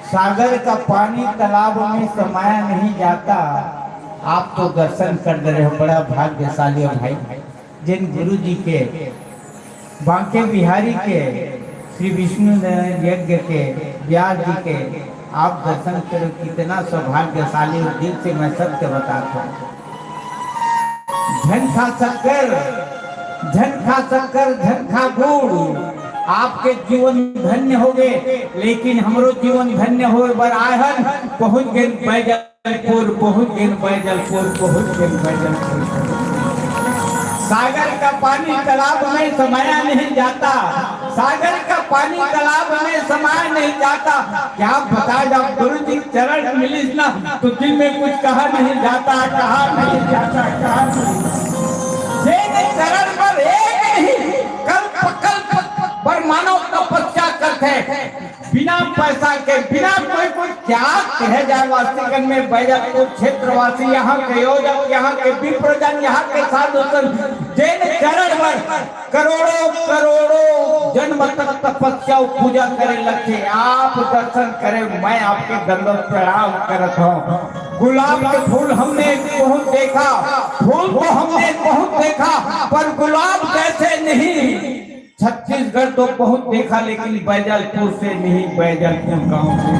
सागर का पानी तालाब में समाया नहीं जाता। आप तो दर्शन कर रहे हो, बड़ा भाग्यशाली हो भाई। जिन गुरु जी के, बांके बिहारी के, श्री विष्णु नारायण यज्ञ के, व्यास जी के आप दर्शन करो, कितना सौभाग्यशाली हो। दिल से मैं सत्य बताता हूँ। धन खा शक्कर, धन खा शक्कर, धन खा गुड़, आपके जीवन धन्य हो गए, लेकिन हमरो जीवन धन्य हो बर आहन पहुंच गए बैजलपुर, पहुंच गए बैजलपुर, पहुंच गए बैजलपुर। सागर का पानी तालाब में समाया नहीं जाता, सागर का पानी तालाब में समाया नहीं जाता। क्या बता, जब गुरु जी चरण मिलिस ना तो दिल में कुछ कहा नहीं जाता, कहा नहीं जाता, कहा नहीं। चरण पर एक नहीं, कल्प पर मानव तपस्या करते, बिना पैसा के, बिना कोई कुछ क्या कह जाए। वास्तविकन में बैजलपुर क्षेत्रवासी, यहाँ के योजक, यहाँ के विप्रजन, यहाँ के साधु संत जैन चरण पर करोड़ों करोड़ों जन्म तक तपस्या पूजा करे लगे। आप दर्शन करे, मैं आपके दंडवत प्रणाम करत हूँ। गुलाब के फूल हमने बहुत देखा, फूल को हमने बहुत देखा, पर गुलाब जैसे नहीं। छत्तीसगढ़ तो बहुत देखा, लेकिन बैजलपुर से नहीं, बैजलपुर गांव से।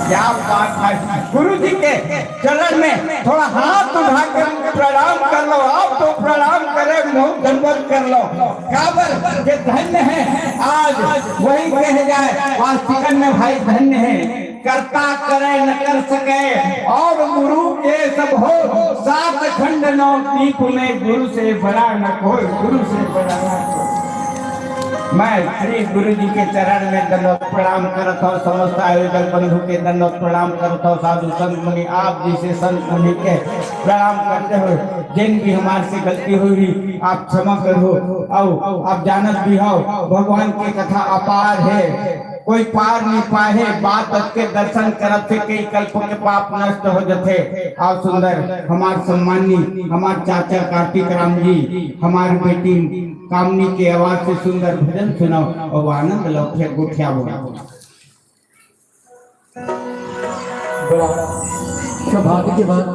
क्या बात है। गुरु जी के चरण में थोड़ा हाथ उठाकर प्रणाम कर लो। आप तो प्रणाम करे, मुंह दंडवत कर लो। काबर के धन्य है, आज वही कह जाए वास्तविकन में भाई धन्य है। करता करे न कर सके, और गुरु के सब हो, सात खंड नौ दीप में गुरु से बड़ा न कोई, गुरु से बड़ा न कोई। मैं श्री गुरु जी के चरण में दंडवत प्रणाम करता हूँ, समस्त आयोजक बंधु के दंडवत प्रणाम करता हूँ। साधु संत मुनि आप जैसे संत मुनि के प्रणाम करते हुए, जिन भी हमारे से गलती हुई आप क्षमा करो। और आप जानत भी हो, भगवान की कथा अपार है, कोई पार नहीं पाए। बात के दर्शन करत थे, कई कल्प के पाप नष्ट हो जाते। और सुंदर हमारे सम्मानी हमारे चाचा कार्तिक राम जी, हमारी बेटी कामनी के आवाज से सुंदर भजन सुनाओ और आनंद लो। गुठिया बोला बड़ा सौभाग्य की बात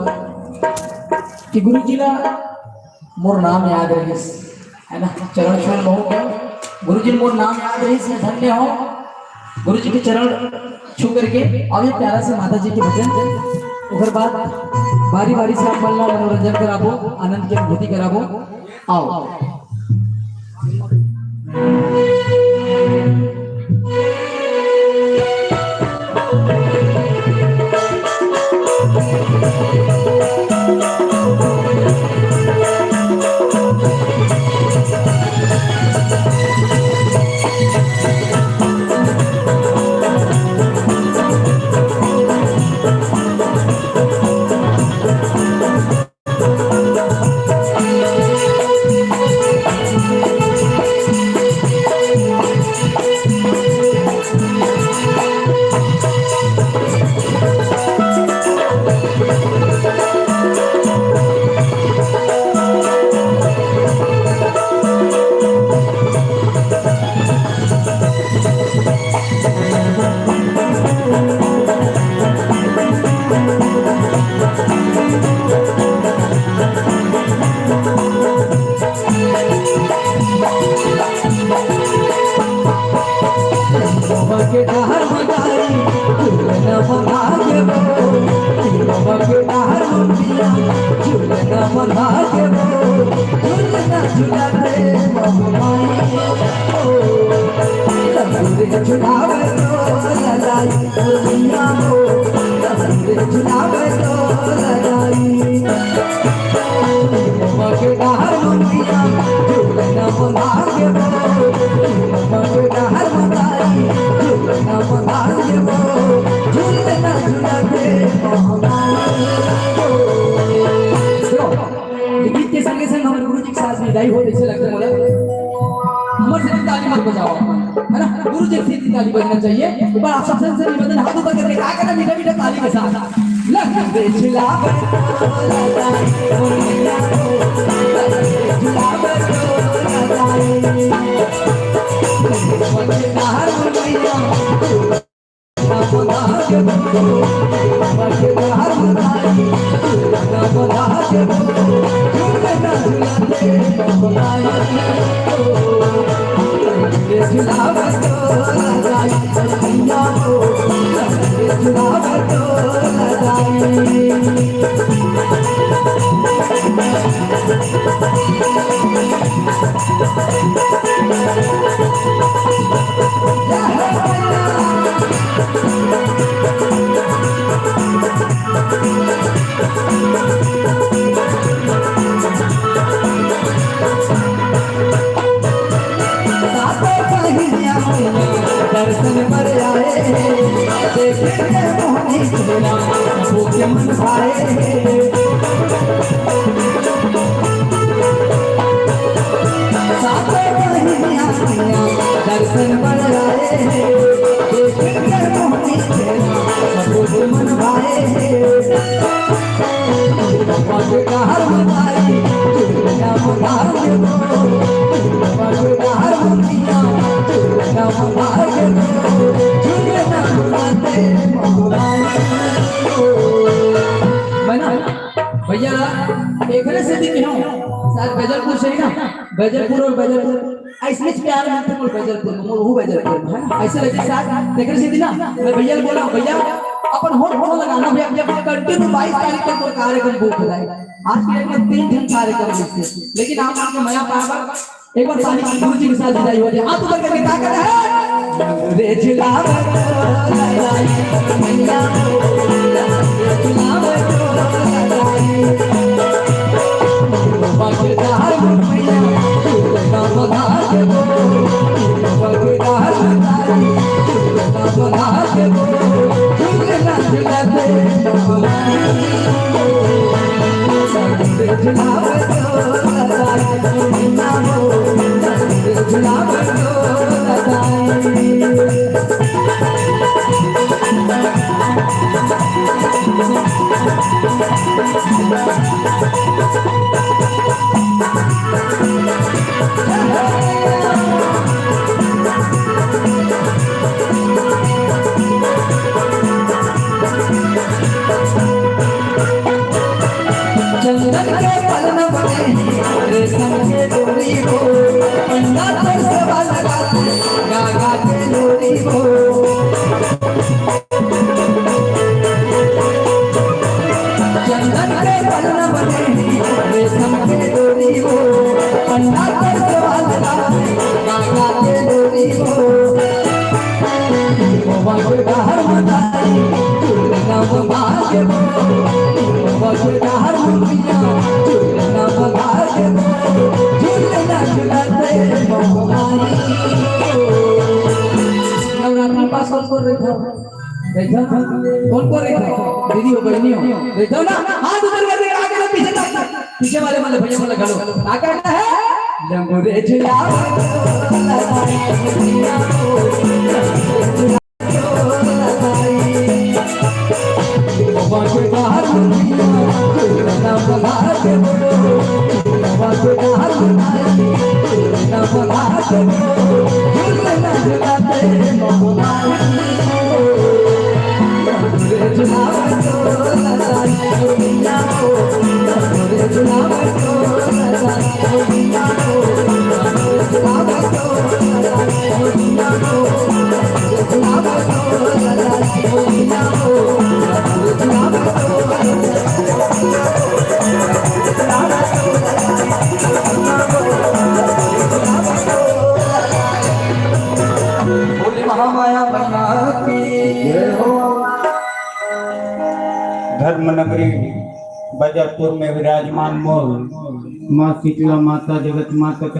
कि गुरु जी का मोर नाम याद रही है ना, चरण शरण हो गया। गुरु जी मोर नाम याद रही से धन्य हो। गुरु जी के चरण छू करके और ये प्यारा से माता जी के भजन, उधर बाद बारी बारी से आप मल्ला मनोरंजन कराबो, आनंद की अनुभूति कराबो। आओ गीत के संगे संग हमारे गुरु जी के साथ विदाई हो, जैसे लगता है हमारे से ताली मत बजाओ, है ना। गुरु जी से ताली बजना चाहिए। एक बार आप सबसे निवेदन, हाथ ऊपर करके क्या करना, मीठा मीठा ताली के साथ लग दे झुला झुला दर्शन पर आए देखे मोहनी झूला सबो के मन भाए सातों बहिनियां दर्शन पर आए देखे मोहनी झूला सबो के मन भाए भगवान का हर मताई झूला मधार भगवान का हर मतिया झूला मधार भैया एक से दिखे हो शायद बजरपुर से ही ना बजरपुर और बजरपुर ऐसे प्यार में बोल बजरपुर मोर वो बजरपुर है ऐसे लगे शायद देखे से ना मैं भैया बोला भैया अपन होठ होठ लगाना भैया जब कंटिन्यू 22 तारीख तक वो कार्यक्रम बुक हो जाएगा आज के 3 दिन कार्यक्रम लिखते लेकिन आप आपके माया पावर एक बार पानी गुरु जी के साथ विदाई हो जाए आप ऊपर करके क्या कर रहे हैं रे झिलाव लाई मैया झिलाव लाई बगदार मैया ना बधार के बो बगदार लाई ना बधार के बो झुलना झुलते झिलाव लाई मैया झिलाव चंदन के पलन बने रेशम के डोरी को पंडा पर सेवा लगाते गागा के डोरी को चंदन के पलन बने रेशम के डोरी को पंडा पर सेवा लगाते गागा के डोरी को भगवान हर मताई झूलना भाग्य भगवान हर मुखिया झूलना भाग्य झूलना झूलते नवरात्रि पास कौन रखा कौन दीदी हो बहनी हो देखो ना हाथ ऊपर करके आगे ना पीछे वाले भैया वाला गलो क्या कहता है लंगोरे झुला धर्म नगरी बजरपुर में विराजमान मोल माँ शीतला माता जगत माता